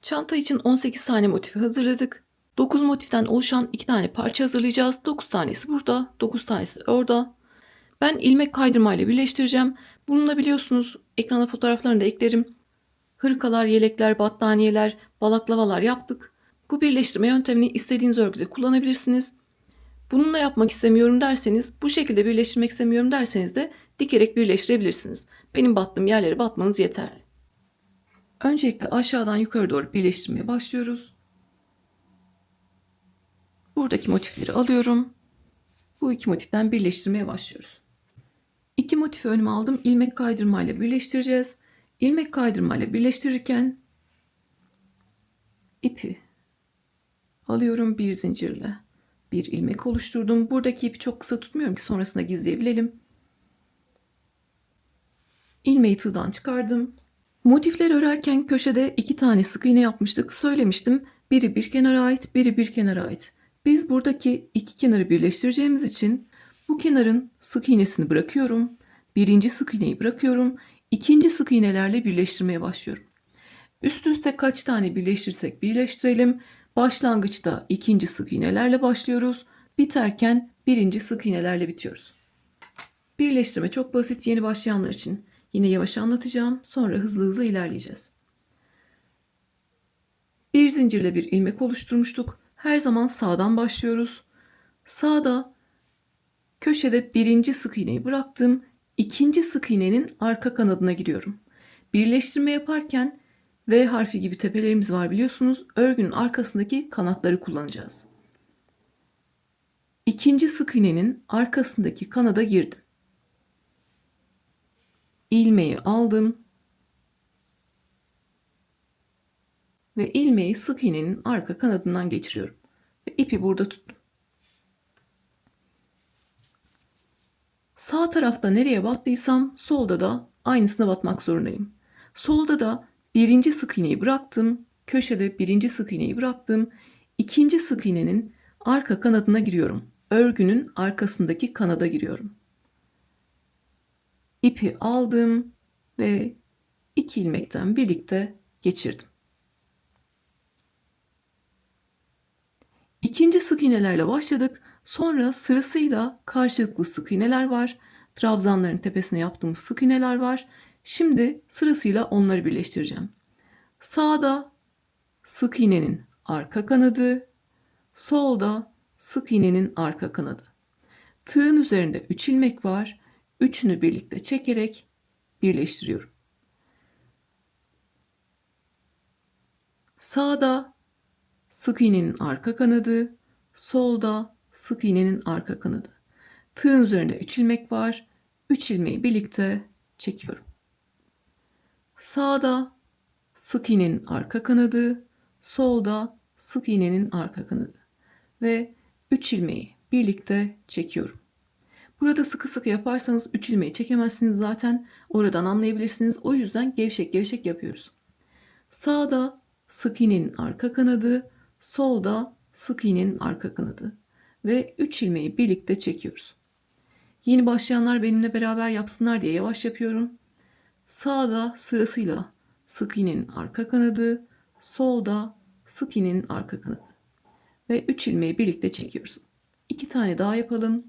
Çanta için 18 tane motifi hazırladık. 9 motiften oluşan 2 tane parça hazırlayacağız. 9 tanesi burada, 9 tanesi orada. Ben ilmek kaydırmayla birleştireceğim. Bununla biliyorsunuz ekrana fotoğraflarını da eklerim. Hırkalar, yelekler, battaniyeler, balaklavalar yaptık. Bu birleştirme yöntemini istediğiniz örgüde kullanabilirsiniz. Bununla yapmak istemiyorum derseniz, bu şekilde birleştirmek istemiyorum derseniz de dikerek birleştirebilirsiniz. Benim battığım yerlere batmanız yeterli. Öncelikle aşağıdan yukarı doğru birleştirmeye başlıyoruz. Buradaki motifleri alıyorum. Bu iki motiften birleştirmeye başlıyoruz. İki motifi önüme aldım. İlmek kaydırmayla birleştireceğiz. İlmek kaydırmayla birleştirirken ipi alıyorum bir zincirle. Bir ilmek oluşturdum. Buradaki ipi çok kısa tutmuyorum ki sonrasında gizleyebilelim. İlmeği tığdan çıkardım. Motifler örerken köşede 2 tane sık iğne yapmıştık. Söylemiştim. Biri bir kenara ait, biri bir kenara ait. Biz buradaki iki kenarı birleştireceğimiz için bu kenarın sık iğnesini bırakıyorum. Birinci sık iğneyi bırakıyorum. İkinci sık iğnelerle birleştirmeye başlıyorum. Üst üste kaç tane birleştirsek birleştirelim. Başlangıçta ikinci sık iğnelerle başlıyoruz. Biterken birinci sık iğnelerle bitiyoruz. Birleştirme çok basit yeni başlayanlar için. Yine yavaş anlatacağım. Sonra hızlı hızlı ilerleyeceğiz. Bir zincirle bir ilmek oluşturmuştuk. Her zaman sağdan başlıyoruz. Sağda köşede birinci sık iğneyi bıraktım. İkinci sık iğnenin arka kanadına giriyorum. Birleştirme yaparken V harfi gibi tepelerimiz var biliyorsunuz. Örgünün arkasındaki kanatları kullanacağız. İkinci sık iğnenin arkasındaki kanada girdim. İlmeği aldım. Ve ilmeği sık iğnenin arka kanadından geçiriyorum. Ve ipi burada tuttum. Sağ tarafta nereye battıysam solda da aynısına batmak zorundayım. Solda da birinci sık iğneyi bıraktım. Köşede birinci sık iğneyi bıraktım. İkinci sık iğnenin arka kanadına giriyorum. Örgünün arkasındaki kanada giriyorum. İpi aldım ve iki ilmekten birlikte geçirdim. İkinci sık iğnelerle başladık. Sonra sırasıyla karşılıklı sık iğneler var. Trabzanların tepesine yaptığımız sık iğneler var. Şimdi sırasıyla onları birleştireceğim. Sağda sık iğnenin arka kanadı, solda sık iğnenin arka kanadı. Tığın üzerinde 3 ilmek var. Üçünü birlikte çekerek birleştiriyorum. Sağda sık iğnenin arka kanadı, solda sık iğnenin arka kanadı. Tığın üzerinde 3 ilmek var. 3 ilmeği birlikte çekiyorum. Sağda sık iğnenin arka kanadı, solda sık iğnenin arka kanadı ve 3 ilmeği birlikte çekiyorum. Burada sıkı sıkı yaparsanız 3 ilmeği çekemezsiniz zaten. Oradan anlayabilirsiniz. O yüzden gevşek gevşek yapıyoruz. Sağda sık iğnenin arka kanadı, solda sık iğnenin arka kanadı ve 3 ilmeği birlikte çekiyoruz. Yeni başlayanlar benimle beraber yapsınlar diye yavaş yapıyorum. Sağda sırasıyla sık iğnenin arka kanadı, solda sık iğnenin arka kanadı ve 3 ilmeği birlikte çekiyoruz. 2 tane daha yapalım.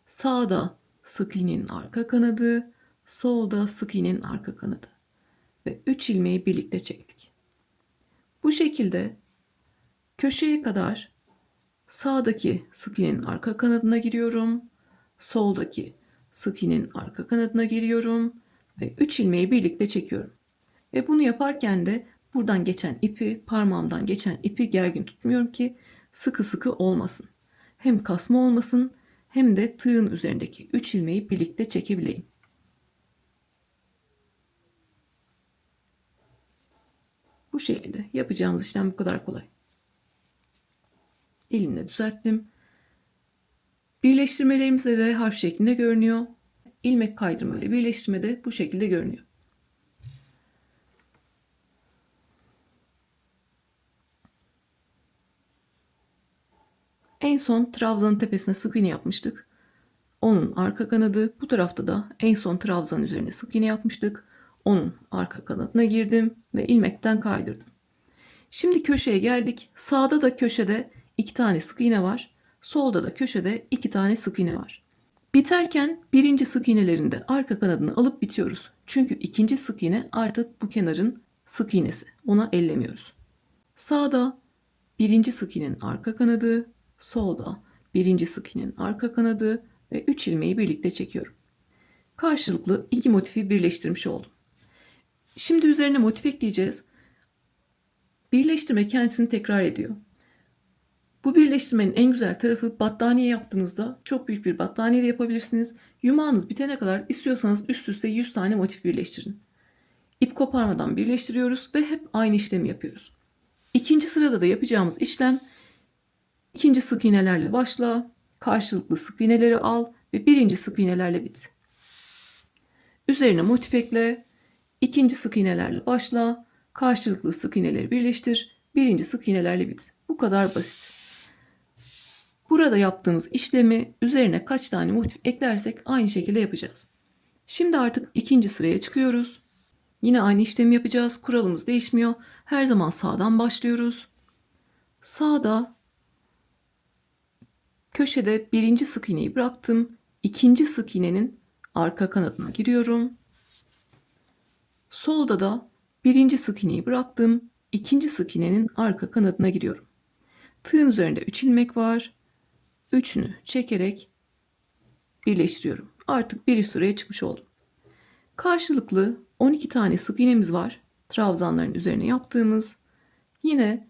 Sağda sık iğnenin arka kanadı, solda sık iğnenin arka kanadı ve 3 ilmeği birlikte çektik. Bu şekilde köşeye kadar sağdaki sık iğnenin arka kanadına giriyorum. Soldaki sık iğnenin arka kanadına giriyorum ve 3 ilmeği birlikte çekiyorum. Ve bunu yaparken de buradan geçen ipi, parmağımdan geçen ipi gergin tutmuyorum ki sıkı sıkı olmasın. Hem kasma olmasın hem de tığın üzerindeki 3 ilmeği birlikte çekebileyim. Bu şekilde yapacağımız işlem bu kadar kolay. Elimle düzelttim. Birleştirmelerimiz de V harf şeklinde görünüyor. İlmek kaydırma ile birleştirme de bu şekilde görünüyor. En son trabzanın tepesine sık iğne yapmıştık. Onun arka kanadı, bu tarafta da en son trabzanın üzerine sık iğne yapmıştık. onun arka kanadına girdim ve ilmekten kaydırdım. Şimdi köşeye geldik. Sağda da köşede 2 tane sık iğne var. Solda da köşede 2 tane sık iğne var. Biterken birinci sık iğnelerinde arka kanadını alıp bitiyoruz. Çünkü ikinci sık iğne artık bu kenarın sık iğnesi. Ona ellemiyoruz. Sağda birinci sık iğnenin arka kanadı, solda birinci sık iğnenin arka kanadı ve 3 ilmeği birlikte çekiyorum. Karşılıklı iki motifi birleştirmiş oldum. Şimdi üzerine motif ekleyeceğiz. Birleştirme kendisini tekrar ediyor. Bu birleştirmenin en güzel tarafı, battaniye yaptığınızda çok büyük bir battaniye de yapabilirsiniz. Yumağınız bitene kadar istiyorsanız üst üste 100 tane motif birleştirin. İp koparmadan birleştiriyoruz ve hep aynı işlemi yapıyoruz. İkinci sırada da yapacağımız işlem, ikinci sık iğnelerle başla, karşılıklı sık iğneleri al ve birinci sık iğnelerle bit. Üzerine motif ekle, ikinci sık iğnelerle başla, karşılıklı sık iğneleri birleştir, birinci sık iğnelerle bit. Bu kadar basit. Burada yaptığımız işlemi üzerine kaç tane motif eklersek aynı şekilde yapacağız. Şimdi artık ikinci sıraya çıkıyoruz. Yine aynı işlemi yapacağız. Kuralımız değişmiyor. Her zaman sağdan başlıyoruz. Sağda köşede birinci sık iğneyi bıraktım. İkinci sık iğnenin arka kanadına giriyorum. Solda da birinci sık iğneyi bıraktım. İkinci sık iğnenin arka kanadına giriyorum. Tığın üzerinde 3 ilmek var. Üçünü çekerek birleştiriyorum. Artık bir üst sıraya çıkmış oldum. Karşılıklı 12 tane sık iğnemiz var. Trabzanların üzerine yaptığımız. Yine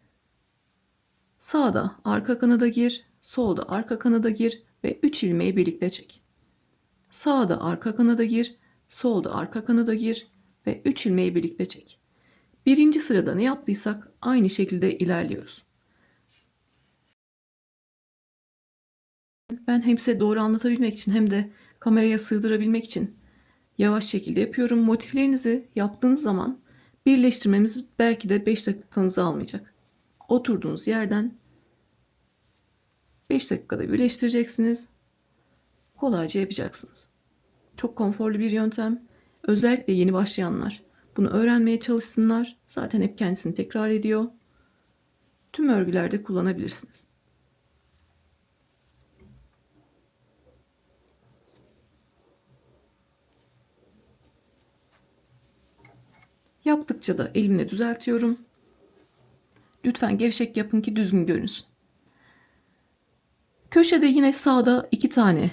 sağda arka kanada gir, solda arka kanada gir ve 3 ilmeği birlikte çek. Sağda arka kanada gir, solda arka kanada gir ve 3 ilmeği birlikte çek. Birinci sırada ne yaptıysak aynı şekilde ilerliyoruz. Ben hem size doğru anlatabilmek için hem de kameraya sığdırabilmek için yavaş şekilde yapıyorum. Motiflerinizi yaptığınız zaman birleştirmemiz belki de 5 dakikanızı almayacak. Oturduğunuz yerden 5 dakikada birleştireceksiniz. Kolayca yapacaksınız. Çok konforlu bir yöntem. Özellikle yeni başlayanlar bunu öğrenmeye çalışsınlar. Zaten hep kendisini tekrar ediyor. Tüm örgülerde kullanabilirsiniz. Yaptıkça da elimle düzeltiyorum. Lütfen gevşek yapın ki düzgün görünsün. Köşede yine sağda 2 tane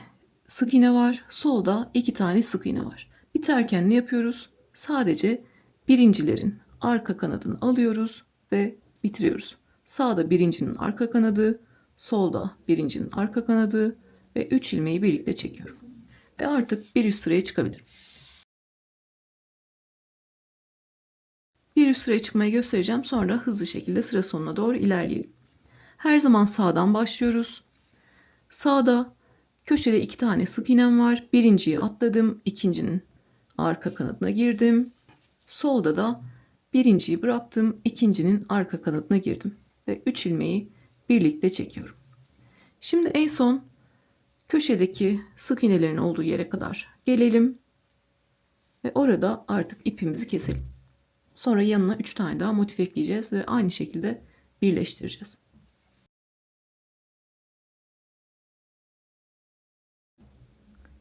sık iğne var. Solda 2 tane sık iğne var. Biterken ne yapıyoruz? Sadece birincilerin arka kanadını alıyoruz ve bitiriyoruz. Sağda birincinin arka kanadı, solda birincinin arka kanadı ve 3 ilmeği birlikte çekiyorum. Ve artık bir üst sıraya çıkabilirim. Bir üst sıraya çıkmayı göstereceğim. Sonra hızlı şekilde sıra sonuna doğru ilerleyelim. Her zaman sağdan başlıyoruz. Sağda köşede 2 tane sık iğnem var. Birinciyi atladım. İkincinin arka kanadına girdim. Solda da birinciyi bıraktım. İkincinin arka kanadına girdim. Ve 3 ilmeği birlikte çekiyorum. Şimdi en son köşedeki sık iğnelerin olduğu yere kadar gelelim. Ve orada artık ipimizi keselim. Sonra yanına 3 tane daha motif ekleyeceğiz ve aynı şekilde birleştireceğiz.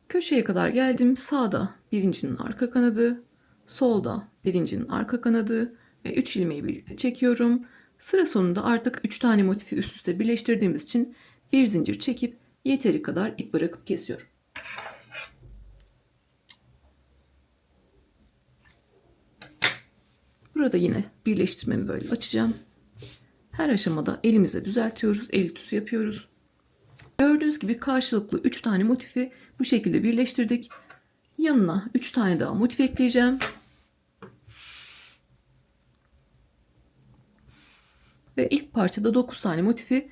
Köşeye kadar geldim. Sağda birincinin arka kanadı, solda birincinin arka kanadı ve 3 ilmeği birlikte çekiyorum. Sıra sonunda artık 3 tane motifi üst üste birleştirdiğimiz için bir zincir çekip yeteri kadar ip bırakıp kesiyorum. Burada yine birleştirmemi böyle açacağım. Her aşamada elimizle düzeltiyoruz, el ütüsü yapıyoruz. Gördüğünüz gibi karşılıklı 3 tane motifi bu şekilde birleştirdik. Yanına 3 tane daha motif ekleyeceğim. Ve ilk parçada 9 tane motifi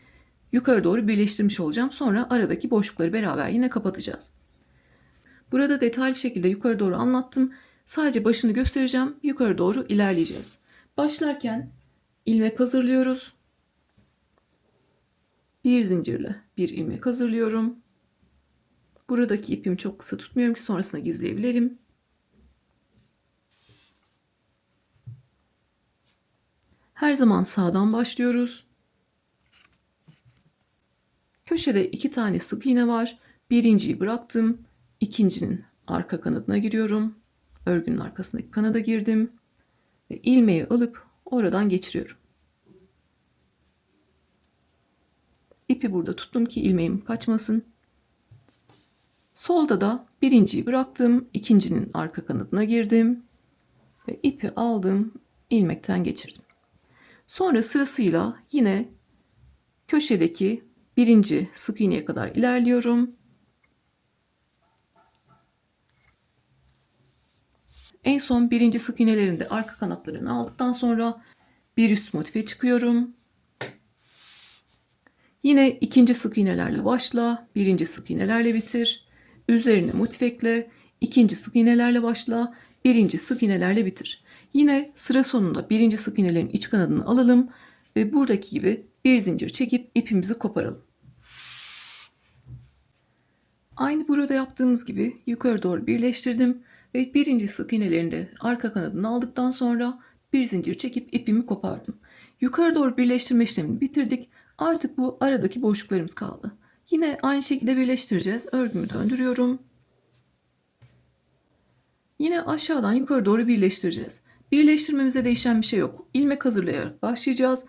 yukarı doğru birleştirmiş olacağım. Sonra aradaki boşlukları beraber yine kapatacağız. Burada detaylı şekilde yukarı doğru anlattım. Sadece başını göstereceğim. Yukarı doğru ilerleyeceğiz. Başlarken ilmek hazırlıyoruz. Bir zincirle bir ilmek hazırlıyorum. Buradaki ipimi çok kısa tutmuyorum ki sonrasında gizleyebilirim. Her zaman sağdan başlıyoruz. Köşede 2 tane sık iğne var. Birinciyi bıraktım. İkincinin arka kanadına giriyorum. Örgünün arkasındaki kanada girdim. Ve ilmeği alıp oradan geçiriyorum. İpi burada tuttum ki ilmeğim kaçmasın. Solda da birinciyi bıraktım. İkincinin arka kanadına girdim. Ve ipi aldım. İlmekten geçirdim. Sonra sırasıyla yine köşedeki birinci sık iğneye kadar ilerliyorum. En son birinci sık iğnelerinde arka kanatlarını aldıktan sonra bir üst motife çıkıyorum. Yine ikinci sık iğnelerle başla, birinci sık iğnelerle bitir. Üzerine motif ekle, ikinci sık iğnelerle başla, birinci sık iğnelerle bitir. Yine sıra sonunda birinci sık iğnelerin iç kanadını alalım ve buradaki gibi bir zincir çekip ipimizi koparalım. Aynı burada yaptığımız gibi yukarı doğru birleştirdim ve birinci sık iğnelerinde arka kanadını aldıktan sonra bir zincir çekip ipimi kopardım. Yukarı doğru birleştirme işlemini bitirdik. Artık bu aradaki boşluklarımız kaldı. Yine aynı şekilde birleştireceğiz. Örgümü döndürüyorum. Yine aşağıdan yukarı doğru birleştireceğiz. Birleştirmemize değişen bir şey yok. İlmek hazırlayarak başlayacağız.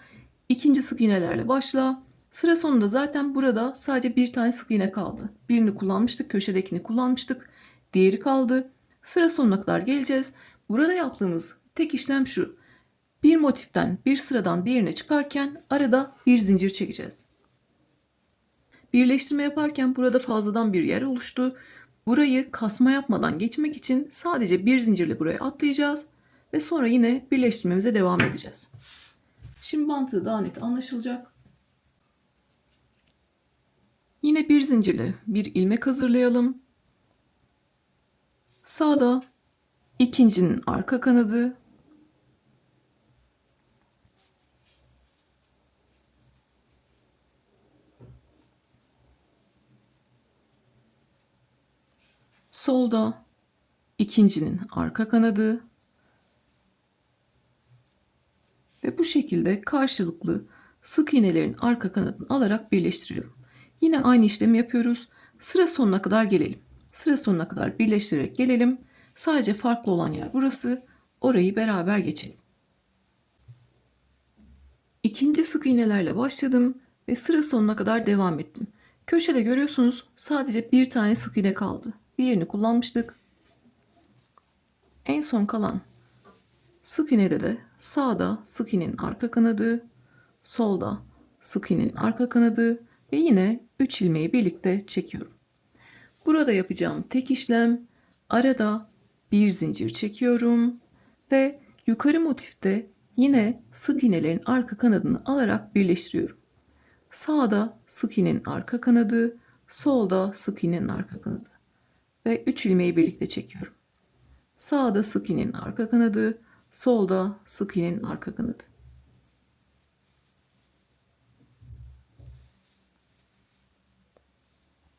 İkinci sık iğnelerle başla. Sıra sonunda zaten burada sadece bir tane sık iğne kaldı. Birini kullanmıştık, köşedekini kullanmıştık. Diğeri kaldı. Sıra sonuna kadar geleceğiz. Burada yaptığımız tek işlem şu. Bir motiften, bir sıradan diğerine çıkarken arada bir zincir çekeceğiz. Birleştirme yaparken burada fazladan bir yer oluştu. Burayı kasma yapmadan geçmek için sadece bir zincirle buraya atlayacağız ve sonra yine birleştirmemize devam edeceğiz. Şimdi mantığı daha net anlaşılacak. Yine bir zincirle bir ilmek hazırlayalım. Sağda ikincinin arka kanadı, solda ikincinin arka kanadı ve bu şekilde karşılıklı sık iğnelerin arka kanadını alarak birleştiriyorum. Yine aynı işlemi yapıyoruz. Sıra sonuna kadar gelelim. Sıra sonuna kadar birleştirerek gelelim. Sadece farklı olan yer burası. Orayı beraber geçelim. İkinci sık iğnelerle başladım ve sıra sonuna kadar devam ettim. Köşede görüyorsunuz sadece bir tane sık iğne kaldı. Diğerini kullanmıştık. En son kalan sık iğnede de sağda sık iğnenin arka kanadı, solda sık iğnenin arka kanadı ve yine 3 ilmeği birlikte çekiyorum. Burada yapacağım tek işlem arada bir zincir çekiyorum ve yukarı motifte yine sık iğnelerin arka kanadını alarak birleştiriyorum. Sağda sık iğnenin arka kanadı, solda sık iğnenin arka kanadı ve 3 ilmeği birlikte çekiyorum. Sağda sık iğnenin arka kanadı, solda sık iğnenin arka kanadı.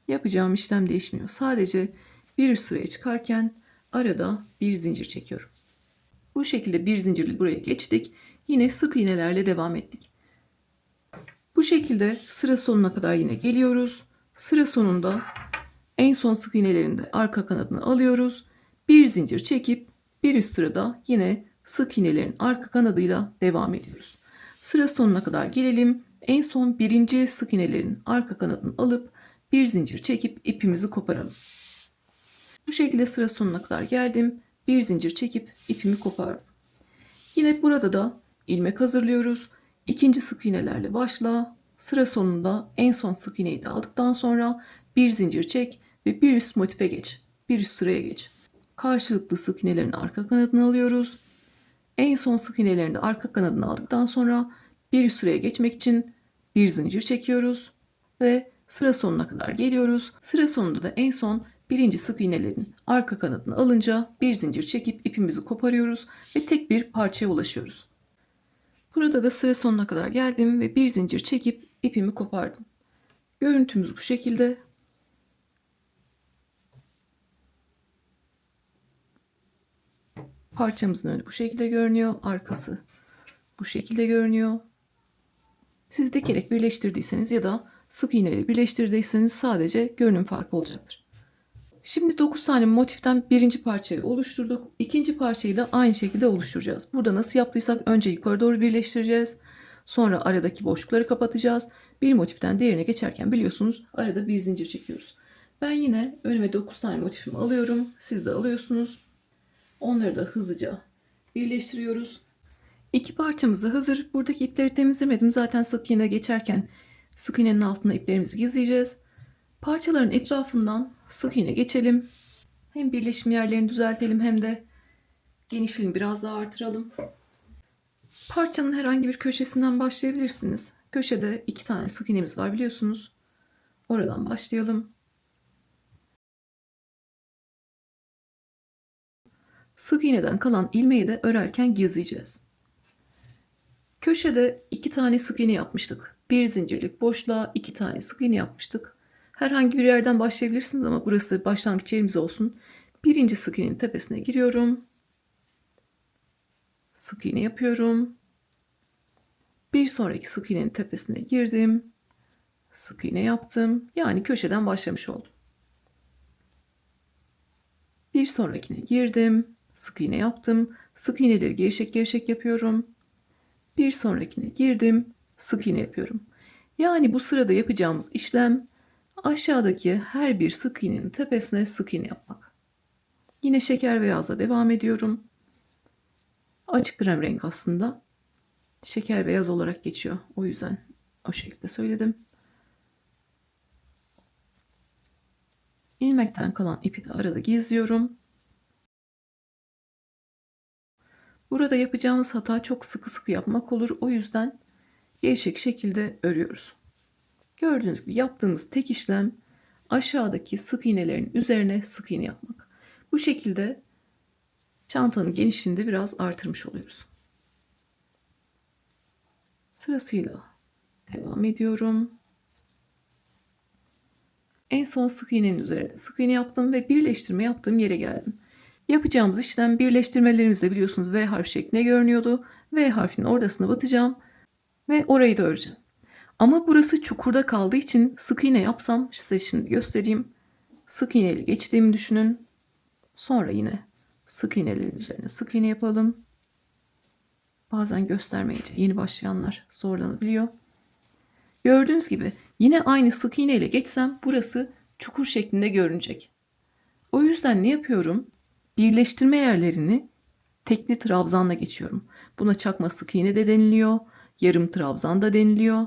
Yapacağım işlem değişmiyor. Sadece bir üst sıraya çıkarken arada bir zincir çekiyorum. Bu şekilde bir zincirle buraya geçtik. Yine sık iğnelerle devam ettik. Bu şekilde sıra sonuna kadar yine geliyoruz. Sıra sonunda en son sık iğnelerinde arka kanadını alıyoruz. Bir zincir çekip bir üst sırada yine sık iğnelerin arka kanadıyla devam ediyoruz. Sıra sonuna kadar gelelim. En son birinci sık iğnelerin arka kanadını alıp bir zincir çekip ipimizi koparalım. Bu şekilde sıra sonuna kadar geldim. Bir zincir çekip ipimi kopardım. Yine burada da ilmek hazırlıyoruz. İkinci sık iğnelerle başla. Sıra sonunda en son sık iğneyi de aldıktan sonra bir zincir çek ve bir üst motife geç. Bir üst sıraya geç. Karşılıklı sık iğnelerin arka kanadını alıyoruz. En son sık iğnelerin de arka kanadını aldıktan sonra bir üst sıraya geçmek için bir zincir çekiyoruz ve sıra sonuna kadar geliyoruz. Sıra sonunda da en son birinci sık iğnelerin arka kanadını alınca bir zincir çekip ipimizi koparıyoruz ve tek bir parçaya ulaşıyoruz. Burada da sıra sonuna kadar geldim ve bir zincir çekip ipimi kopardım. Görüntümüz bu şekilde. Parçamızın önü bu şekilde görünüyor. Arkası Bu şekilde görünüyor. Siz dikerek birleştirdiyseniz ya da sık iğne ile birleştirdiyseniz sadece görünüm farkı olacaktır. Şimdi 9 tane motiften birinci parçayı oluşturduk. İkinci parçayı da aynı şekilde oluşturacağız. Burada nasıl yaptıysak önce yukarı doğru birleştireceğiz. Sonra aradaki boşlukları kapatacağız. Bir motiften diğerine geçerken biliyorsunuz arada bir zincir çekiyoruz. Ben yine önüme 9 tane motifimi alıyorum. Siz de alıyorsunuz. Onları da hızlıca birleştiriyoruz. İki parçamız da hazır. Buradaki ipleri temizlemedim. Zaten sık iğne geçerken sık iğnenin altına iplerimizi gizleyeceğiz. Parçaların etrafından sık iğne geçelim. Hem birleşim yerlerini düzeltelim hem de genişliğini biraz daha artıralım. Parçanın herhangi bir köşesinden başlayabilirsiniz. Köşede 2 tane sık iğnemiz var biliyorsunuz. Oradan başlayalım. Sık iğneden kalan ilmeği de örerken gizleyeceğiz. Köşede 2 tane sık iğne yapmıştık. Bir zincirlik boşluğa 2 tane sık iğne yapmıştık. Herhangi bir yerden başlayabilirsiniz ama burası başlangıç yerimiz olsun. Birinci sık iğnenin tepesine giriyorum. Sık iğne yapıyorum. Bir sonraki sık iğnenin tepesine girdim. Sık iğne yaptım. Yani köşeden başlamış oldum. Bir sonrakine girdim. Sık iğne yaptım. Sık iğneleri gevşek gevşek yapıyorum. Bir sonrakine girdim. Sık iğne yapıyorum. Yani bu sırada yapacağımız işlem aşağıdaki her bir sık iğnenin tepesine sık iğne yapmak. Yine şeker beyazla devam ediyorum. Açık krem renk aslında. Şeker beyaz olarak geçiyor. O yüzden o şekilde söyledim. İlmekten kalan ipi de arada gizliyorum. Burada yapacağımız hata çok sıkı sıkı yapmak olur. O yüzden gevşek şekilde örüyoruz. Gördüğünüz gibi yaptığımız tek işlem aşağıdaki sık iğnelerin üzerine sık iğne yapmak. Bu şekilde çantanın genişliğini de biraz artırmış oluyoruz. Sırasıyla devam ediyorum. En son sık iğnenin üzerine sık iğne yaptım ve birleştirme yaptığım yere geldim. Yapacağımız işlem birleştirmelerimizde biliyorsunuz V harfi şeklinde görünüyordu. V harfinin ortasına batacağım ve orayı da öreceğim. Ama burası çukurda kaldığı için sık iğne yapsam size şimdi göstereyim. Sık iğneyle geçtiğimi düşünün. Sonra yine sık iğnelerin üzerine sık iğne yapalım. Bazen göstermeyince yeni başlayanlar zorlanabiliyor. Gördüğünüz gibi yine aynı sık iğne ile geçsem burası çukur şeklinde görünecek. O yüzden ne yapıyorum? Birleştirme yerlerini tekli trabzanla geçiyorum. Buna çakma sık iğne de deniliyor. Yarım trabzan da deniliyor.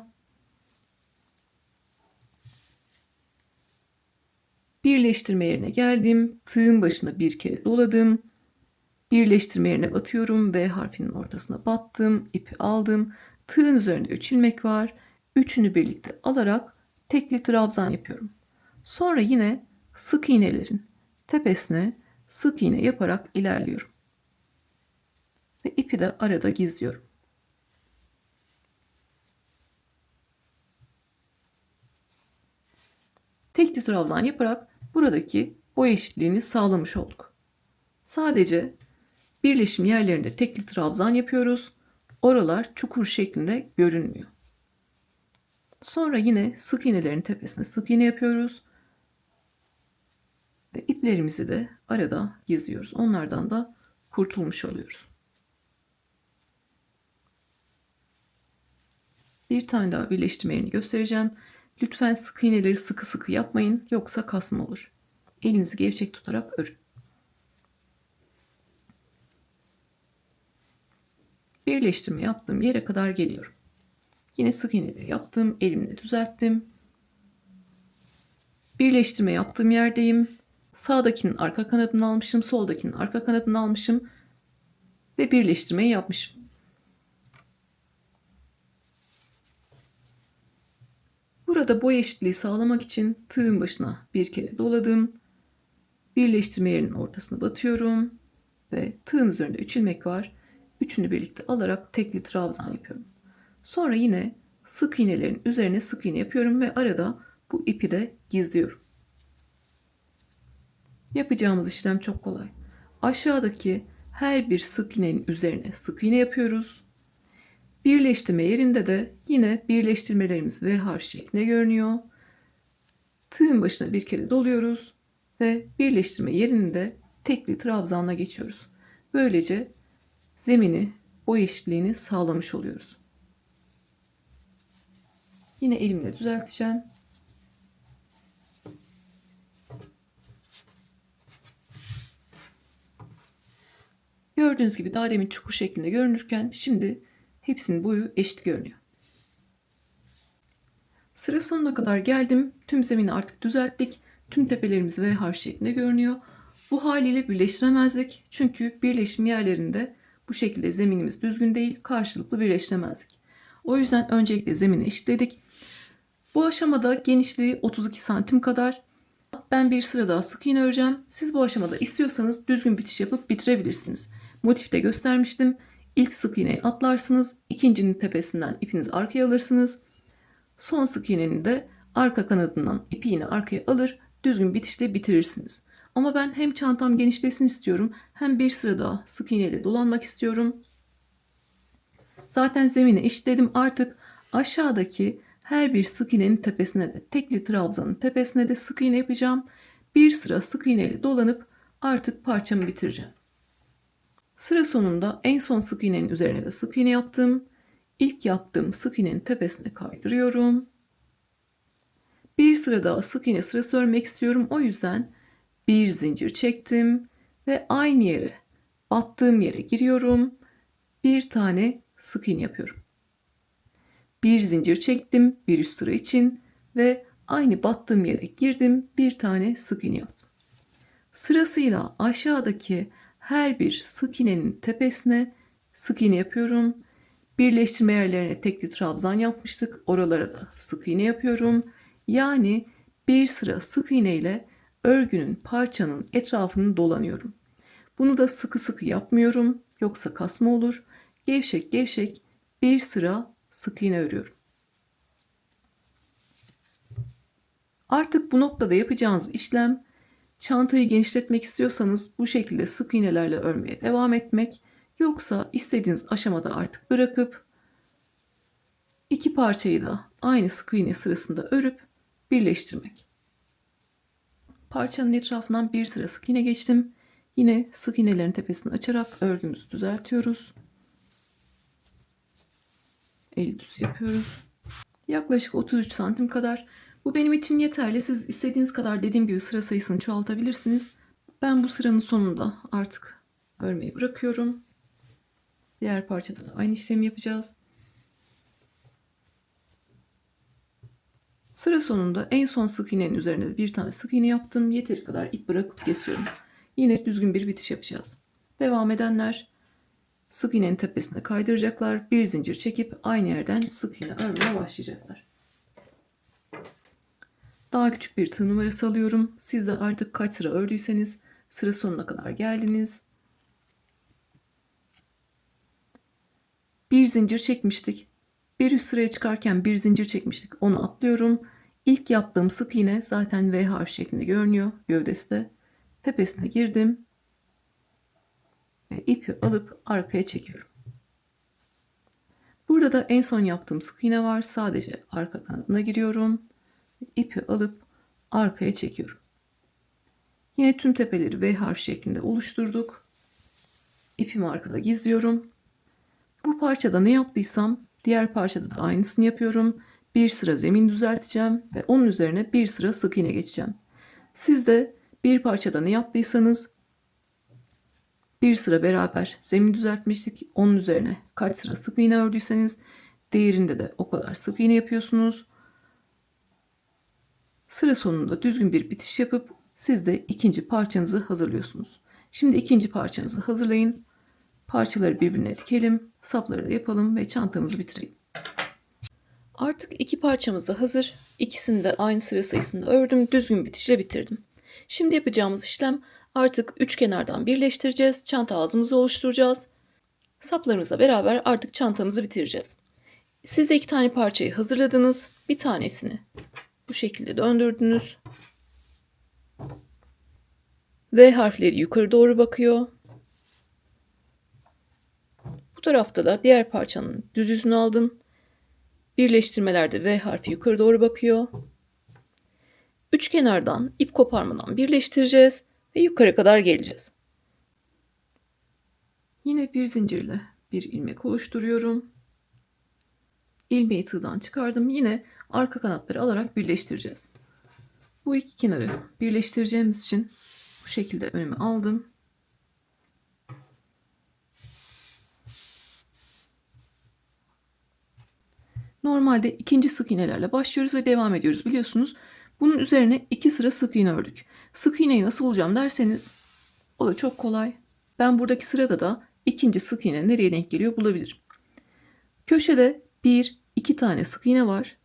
Birleştirme yerine geldim. Tığın başına bir kere doladım. Birleştirme yerine batıyorum. V harfinin ortasına battım. İpi aldım. Tığın üzerinde 3 ilmek var. Üçünü birlikte alarak tekli trabzan yapıyorum. Sonra yine sık iğnelerin tepesine sık iğne yaparak ilerliyorum. Ve ipi de arada gizliyorum. Tekli trabzan yaparak buradaki boy eşitliğini sağlamış olduk. Sadece birleşim yerlerinde tekli trabzan yapıyoruz. Oralar çukur şeklinde görünmüyor. Sonra yine sık iğnelerin tepesine sık iğne yapıyoruz. Ve iplerimizi de arada gizliyoruz. Onlardan da kurtulmuş oluyoruz. Bir tane daha birleştirme yerini göstereceğim. Lütfen sık iğneleri sıkı sıkı yapmayın. Yoksa kasma olur. Elinizi gevşek tutarak örün. Birleştirme yaptığım yere kadar geliyorum. Yine sık iğneleri yaptım. Elimle düzelttim. Birleştirme yaptığım yerdeyim. Sağdakinin arka kanadını almışım. Soldakinin arka kanadını almışım. Ve birleştirmeyi yapmışım. Burada boy eşitliği sağlamak için tığın başına bir kere doladım. Birleştirme yerinin ortasına batıyorum. Ve tığın üzerinde 3 ilmek var. Üçünü birlikte alarak tekli trabzan yapıyorum. Sonra yine sık iğnelerin üzerine sık iğne yapıyorum ve arada bu ipi de gizliyorum. Yapacağımız işlem çok kolay. Aşağıdaki her bir sık iğnenin üzerine sık iğne yapıyoruz. Birleştirme yerinde de yine birleştirmelerimiz V harfi şeklinde görünüyor. Tığın başına bir kere doluyoruz ve birleştirme yerinde tekli trabzanla geçiyoruz. Böylece zemini, boy eşitliğini sağlamış oluyoruz. Yine elimle düzelteceğim. Gördüğünüz gibi daha demin çukur şeklinde görünürken şimdi hepsinin boyu eşit görünüyor. Sıra sonuna kadar geldim. Tüm zemini artık düzelttik. Tüm tepelerimiz V harf şeklinde görünüyor. Bu haliyle birleştiremezdik. Çünkü birleşim yerlerinde bu şekilde zeminimiz düzgün değil. Karşılıklı birleştiremezdik. O yüzden öncelikle zemini eşitledik. Bu aşamada genişliği 32 santim kadar. Ben bir sıra daha sık iğne öreceğim. Siz bu aşamada istiyorsanız düzgün bitiş yapıp bitirebilirsiniz. Motifte göstermiştim. İlk sık iğneyi atlarsınız. İkincinin tepesinden ipinizi arkaya alırsınız. Son sık iğnenin de arka kanadından ipi yine arkaya alır, düzgün bitişle bitirirsiniz. Ama ben hem çantam genişlesin istiyorum, hem bir sıra daha sık iğneyle dolanmak istiyorum. Zaten zemini eşitledim. Artık aşağıdaki her bir sık iğnenin tepesine de, tekli trabzanın tepesine de sık iğne yapacağım. Bir sıra sık iğneyle dolanıp artık parçamı bitireceğim. Sıra sonunda en son sık iğnenin üzerine de sık iğne yaptım. İlk yaptığım sık iğnenin tepesine kaydırıyorum. Bir sıra daha sık iğne sırası örmek istiyorum. O yüzden bir zincir çektim ve aynı yere, battığım yere giriyorum. Bir tane sık iğne yapıyorum. Bir zincir çektim bir üst sıra için ve aynı battığım yere girdim. Bir tane sık iğne yaptım. Sırasıyla aşağıdaki her bir sık iğnenin tepesine sık iğne yapıyorum. Birleştirme yerlerine tekli trabzan yapmıştık. Oralara da sık iğne yapıyorum. Yani bir sıra sık iğne ile örgünün, parçanın etrafını dolanıyorum. Bunu da sıkı sıkı yapmıyorum. Yoksa kasma olur. Gevşek gevşek bir sıra sık iğne örüyorum. Artık bu noktada yapacağınız işlem, çantayı genişletmek istiyorsanız bu şekilde sık iğnelerle örmeye devam etmek. Yoksa istediğiniz aşamada artık bırakıp İki parçayı da aynı sık iğne sırasında örüp birleştirmek. Parçanın etrafından bir sıra sık iğne geçtim. Yine sık iğnelerin tepesini açarak örgümüzü düzeltiyoruz. El düz yapıyoruz. Yaklaşık 33 santim kadar. Bu benim için yeterli. Siz istediğiniz kadar dediğim gibi sıra sayısını çoğaltabilirsiniz. Ben bu sıranın sonunda artık örmeyi bırakıyorum. Diğer parçada da aynı işlemi yapacağız. Sıra sonunda en son sık iğnenin üzerine de bir tane sık iğne yaptım. Yeteri kadar ip bırakıp kesiyorum. Yine düzgün bir bitiş yapacağız. Devam edenler sık iğnenin tepesine kaydıracaklar. Bir zincir çekip aynı yerden sık iğne örmeye başlayacaklar. Daha küçük bir tığ numarası alıyorum. Siz de artık kaç sıra ördüyseniz sıra sonuna kadar geldiniz. Bir zincir çekmiştik. Bir üst sıraya çıkarken bir zincir çekmiştik. Onu atlıyorum. İlk yaptığım sık iğne zaten V harfi şeklinde görünüyor gövdesi de. Tepesine girdim. Ve ipi alıp arkaya çekiyorum. Burada da en son yaptığım sık iğne var. Sadece arka kanadına giriyorum. İpi alıp arkaya çekiyorum. Yine tüm tepeleri V harfi şeklinde oluşturduk. İpimi arkada gizliyorum. Bu parçada ne yaptıysam diğer parçada da aynısını yapıyorum. Bir sıra zemin düzelteceğim ve onun üzerine bir sıra sık iğne geçeceğim. Siz de bir parçada ne yaptıysanız bir sıra beraber zemin düzeltmiştik. Onun üzerine kaç sıra sık iğne ördüyseniz diğerinde de o kadar sık iğne yapıyorsunuz. Sıra sonunda düzgün bir bitiş yapıp siz de ikinci parçanızı hazırlıyorsunuz. Şimdi ikinci parçanızı hazırlayın. Parçaları birbirine dikelim, sapları da yapalım ve çantamızı bitirelim. Artık iki parçamız da hazır. İkisini de aynı sıra sayısında ördüm, düzgün bitişle bitirdim. Şimdi yapacağımız işlem artık üç kenardan birleştireceğiz. Çanta ağzımızı oluşturacağız. Saplarımızla beraber artık çantamızı bitireceğiz. Siz de iki tane parçayı hazırladınız. Bir tanesini bu şekilde döndürdünüz. V harfleri yukarı doğru bakıyor. Bu tarafta da diğer parçanın düz yüzünü aldım. Birleştirmelerde V harfi yukarı doğru bakıyor. Üç kenardan ip koparmadan birleştireceğiz ve yukarı kadar geleceğiz. Yine bir zincirle bir ilmek oluşturuyorum. İlmeği tığdan çıkardım. Yine arka kanatları alarak birleştireceğiz. Bu iki kenarı birleştireceğimiz için bu şekilde önüme aldım. Normalde ikinci sık iğnelerle başlıyoruz ve devam ediyoruz biliyorsunuz. Bunun üzerine 2 sıra sık iğne ördük. Sık iğneyi nasıl bulacağım derseniz o da çok kolay. Ben buradaki sırada da ikinci sık iğne nereye denk geliyor bulabilirim. Köşede 1-2 tane sık iğne var.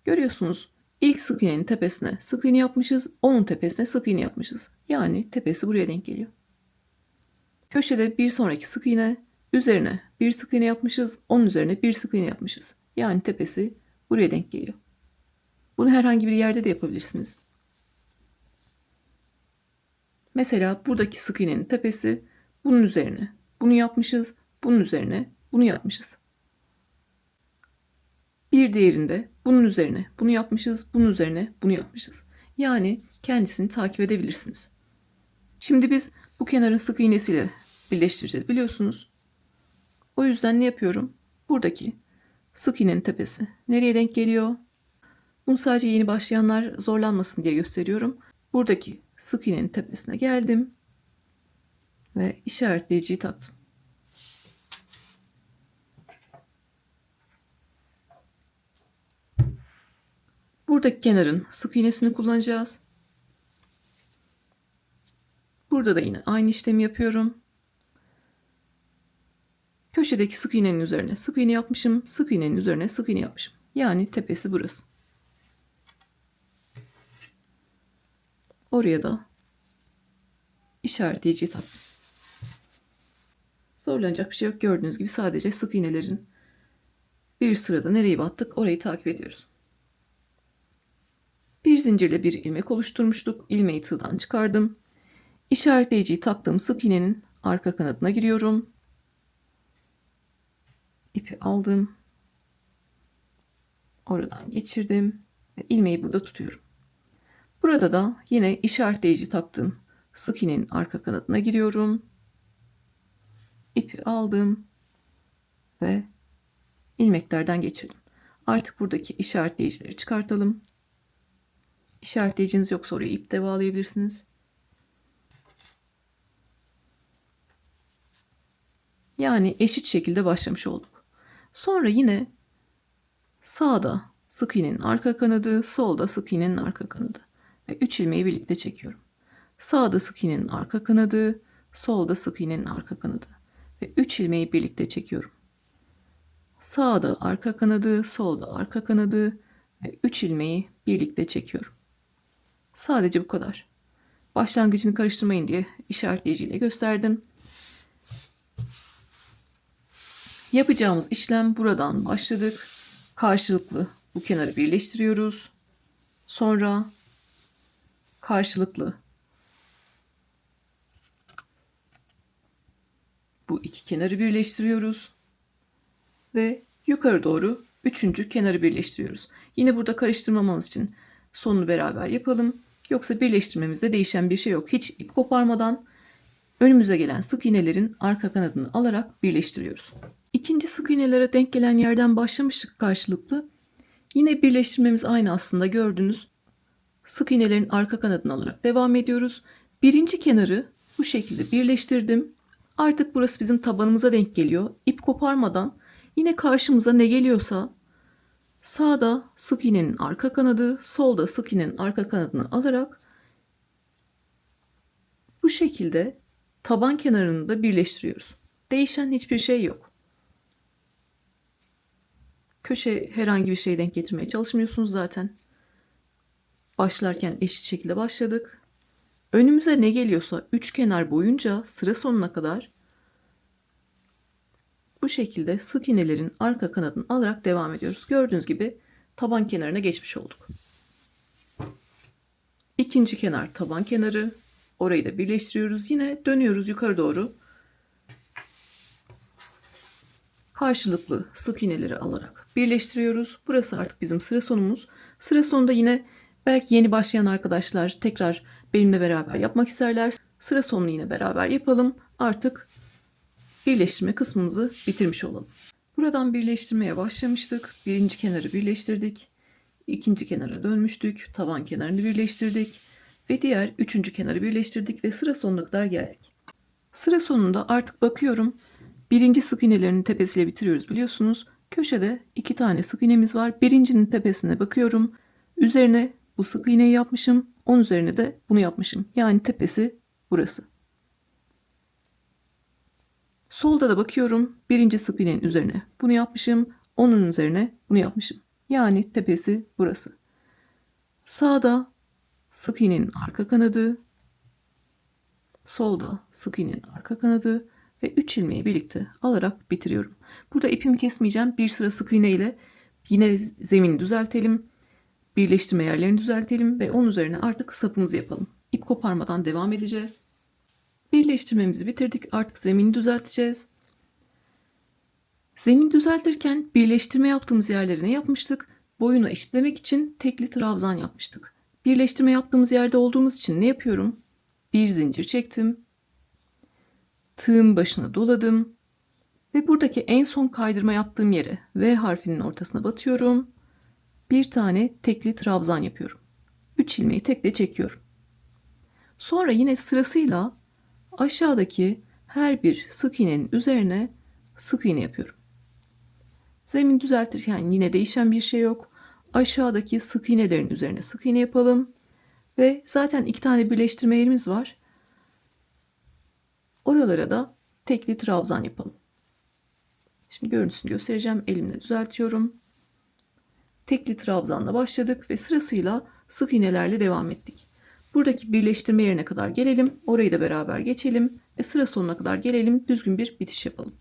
Görüyorsunuz ilk sık iğnenin tepesine sık iğne yapmışız. Onun tepesine sık iğne yapmışız. Yani tepesi buraya denk geliyor. Köşede bir sonraki sık iğne üzerine bir sık iğne yapmışız. Onun üzerine bir sık iğne yapmışız. Yani tepesi buraya denk geliyor. Bunu herhangi bir yerde de yapabilirsiniz. Mesela buradaki sık iğnenin tepesi bunun üzerine bunu yapmışız. Bunun üzerine bunu yapmışız. Bir diğerinde bunun üzerine bunu yapmışız. Bunun üzerine bunu yapmışız. Yani kendisini takip edebilirsiniz. Şimdi biz bu kenarın sık iğnesiyle birleştireceğiz biliyorsunuz. O yüzden ne yapıyorum? Buradaki sık iğnenin tepesi nereye denk geliyor? Bunu sadece yeni başlayanlar zorlanmasın diye gösteriyorum. Buradaki sık iğnenin tepesine geldim ve işaretleyiciyi taktım. Buradaki kenarın sık iğnesini kullanacağız. Burada da yine aynı işlemi yapıyorum. Köşedeki sık iğnenin üzerine sık iğne yapmışım, sık iğnenin üzerine sık iğne yapmışım. Yani tepesi burası. Oraya da işaretleyiciyi taktım. Zorlanacak bir şey yok. Gördüğünüz gibi sadece sık iğnelerin bir üst sırada nereyi battık orayı takip ediyoruz. Bir zincirle bir ilmek oluşturmuştuk. İlmeği tığdan çıkardım. İşaretleyiciyi taktığım sık iğnenin arka kanadına giriyorum. İpi aldım. Oradan geçirdim ve ilmeği burada tutuyorum. Burada da yine işaretleyici taktığım sık iğnenin arka kanadına giriyorum. İpi aldım ve ilmeklerden geçirdim. Artık buradaki işaretleyicileri çıkartalım. İşaretleyiciniz yoksa oraya ip de bağlayabilirsiniz. Yani eşit şekilde başlamış olduk. Sonra yine sağda sık iğnenin arka kanadı, solda sık iğnenin arka kanadı ve 3 ilmeği birlikte çekiyorum. Sağda sık iğnenin arka kanadı, solda sık iğnenin arka kanadı ve 3 ilmeği birlikte çekiyorum. Sağda arka kanadı, solda arka kanadı ve 3 ilmeği birlikte çekiyorum. Sadece bu kadar. Başlangıcını karıştırmayın diye işaretleyiciyle gösterdim. Yapacağımız işlem buradan başladık. Karşılıklı bu kenarı birleştiriyoruz. Sonra karşılıklı bu iki kenarı birleştiriyoruz. Ve yukarı doğru üçüncü kenarı birleştiriyoruz. Yine burada karıştırmamanız için sonunu beraber yapalım. Yoksa birleştirmemizde değişen bir şey yok. Hiç ip koparmadan önümüze gelen sık iğnelerin arka kanadını alarak birleştiriyoruz. İkinci sık iğnelere denk gelen yerden başlamıştık karşılıklı. Yine birleştirmemiz aynı aslında gördüğünüz sık iğnelerin arka kanadını alarak devam ediyoruz. Birinci kenarı bu şekilde birleştirdim. Artık burası bizim tabanımıza denk geliyor. İp koparmadan yine karşımıza ne geliyorsa sağda sık iğnenin arka kanadı, solda sık iğnenin arka kanadını alarak bu şekilde taban kenarını da birleştiriyoruz. Değişen hiçbir şey yok. Köşe herhangi bir şey denk getirmeye çalışmıyorsunuz zaten. Başlarken eşit şekilde başladık. Önümüze ne geliyorsa üç kenar boyunca sıra sonuna kadar bu şekilde sık iğnelerin arka kanadını alarak devam ediyoruz. Gördüğünüz gibi taban kenarına geçmiş olduk. İkinci kenar taban kenarı. Orayı da birleştiriyoruz. Yine dönüyoruz yukarı doğru. karşılıklı sık iğneleri alarak birleştiriyoruz. Burası artık bizim sıra sonumuz. Sıra sonunda yine belki yeni başlayan arkadaşlar tekrar benimle beraber yapmak isterler. Sıra sonunu yine beraber yapalım. Artık birleştirme kısmımızı bitirmiş olalım. Buradan birleştirmeye başlamıştık. Birinci kenarı birleştirdik. İkinci kenara dönmüştük. Taban kenarını birleştirdik. Ve diğer üçüncü kenarı birleştirdik ve sıra sonuna kadar geldik. Sıra sonunda artık bakıyorum. Birinci sık iğnelerinin tepesiyle bitiriyoruz biliyorsunuz. Köşede 2 tane sık iğnemiz var. Birincinin tepesine bakıyorum. Üzerine bu sık iğneyi yapmışım. Onun üzerine de bunu yapmışım. Yani tepesi burası. Solda da bakıyorum. Birinci sık iğnenin üzerine bunu yapmışım. Onun üzerine bunu yapmışım. Yani tepesi burası. Sağda sık iğnenin arka kanadı. Solda sık iğnenin arka kanadı ve 3 ilmeği birlikte alarak bitiriyorum. Burada ipimi kesmeyeceğim. Bir sıra sık iğne ile yine zemini düzeltelim. Birleştirme yerlerini düzeltelim ve onun üzerine artık sapımızı yapalım. İp koparmadan devam edeceğiz. Birleştirmemizi bitirdik. Artık zemini düzelteceğiz. Zemin düzeltirken birleştirme yaptığımız yerleri ne yapmıştık? Boyunu eşitlemek için tekli trabzan yapmıştık. Birleştirme yaptığımız yerde olduğumuz için ne yapıyorum? Bir zincir çektim. Tığın başına doladım. Ve buradaki en son kaydırma yaptığım yere V harfinin ortasına batıyorum. Bir tane tekli trabzan yapıyorum. 3 ilmeği tekle çekiyorum. Sonra yine sırasıyla aşağıdaki her bir sık iğnenin üzerine sık iğne yapıyorum. Zemin düzeltirken yine değişen bir şey yok. Aşağıdaki sık iğnelerin üzerine sık iğne yapalım. Ve zaten 2 tane birleştirme yerimiz var. Oralara da tekli trabzan yapalım. Şimdi görüntüsünü göstereceğim. Elimle düzeltiyorum. Tekli trabzanla başladık ve sırasıyla sık iğnelerle devam ettik. Buradaki birleştirme yerine kadar gelelim. Orayı da beraber geçelim ve sıra sonuna kadar gelelim. Düzgün bir bitiş yapalım.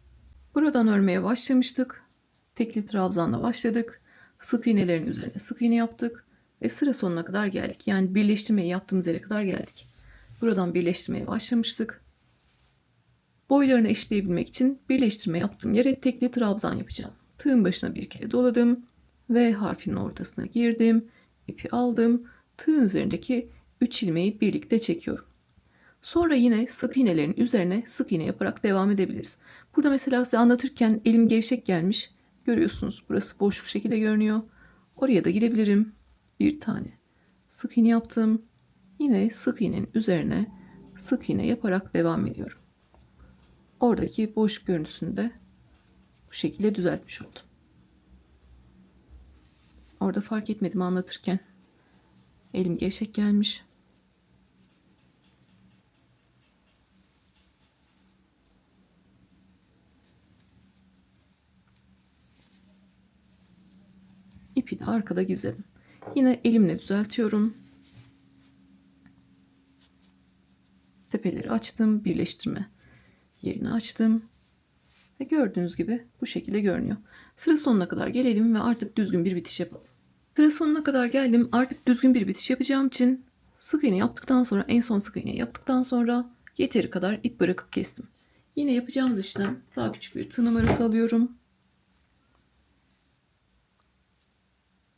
Buradan örmeye başlamıştık. Tekli trabzanla başladık. Sık iğnelerin üzerine sık iğne yaptık ve sıra sonuna kadar geldik. Yani birleştirmeyi yaptığımız yere kadar geldik. Buradan birleştirmeye başlamıştık. Boylarını eşitleyebilmek için birleştirme yaptığım yere tekli trabzan yapacağım. Tığın başına bir kere doladım. V harfinin ortasına girdim. İpi aldım. Tığın üzerindeki 3 ilmeği birlikte çekiyorum. Sonra yine sık iğnelerin üzerine sık iğne yaparak devam edebiliriz. Burada mesela size anlatırken elim gevşek gelmiş. Görüyorsunuz burası boşluk şekilde görünüyor. Oraya da girebilirim. Bir tane sık iğne yaptım. Yine sık iğnenin üzerine sık iğne yaparak devam ediyorum. Oradaki boşluk görüntüsünü de bu şekilde düzeltmiş oldum. Orada fark etmedim anlatırken. Elim gevşek gelmiş. İpi de arkada gizledim. Yine elimle düzeltiyorum. Tepeleri açtım. Birleştirme yerini açtım. Ve gördüğünüz gibi bu şekilde görünüyor. Sıra sonuna kadar gelelim ve artık düzgün bir bitiş yapalım. Sıra sonuna kadar geldim. Artık düzgün bir bitiş yapacağım için sık iğne yaptıktan sonra en son sık iğne yaptıktan sonra yeteri kadar ip bırakıp kestim. Yine yapacağımız işlem daha küçük bir tığ numarası alıyorum.